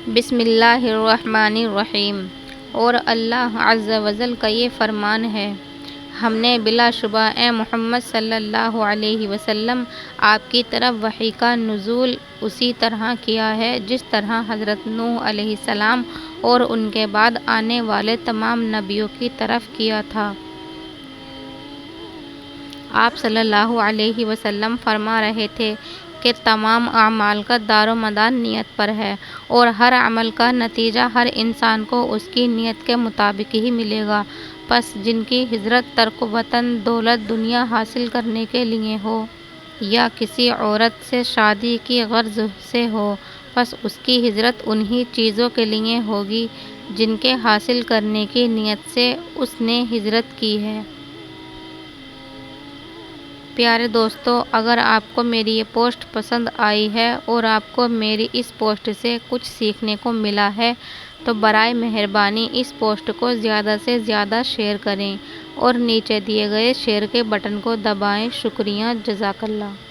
بسم اللہ الرحمن الرحیم۔ اور اللہ عز و جل کا یہ فرمان ہے، ہم نے بلا شبہ اے محمد صلی اللہ علیہ وسلم آپ کی طرف وحی کا نزول اسی طرح کیا ہے جس طرح حضرت نوح علیہ السلام اور ان کے بعد آنے والے تمام نبیوں کی طرف کیا تھا۔ آپ صلی اللہ علیہ وسلم فرما رہے تھے کہ تمام اعمال کا دار و مدار نیت پر ہے، اور ہر عمل کا نتیجہ ہر انسان کو اس کی نیت کے مطابق ہی ملے گا۔ پس جن کی ہجرت ترک وطن دولت دنیا حاصل کرنے کے لیے ہو یا کسی عورت سے شادی کی غرض سے ہو، پس اس کی ہجرت انہی چیزوں کے لیے ہوگی جن کے حاصل کرنے کی نیت سے اس نے ہجرت کی ہے۔ پیارے دوستو، اگر آپ کو میری یہ پوسٹ پسند آئی ہے اور آپ کو میری اس پوسٹ سے کچھ سیکھنے کو ملا ہے تو برائے مہربانی اس پوسٹ کو زیادہ سے زیادہ شیئر کریں اور نیچے دیے گئے شیئر کے بٹن کو دبائیں۔ شکریہ، جزاک اللہ۔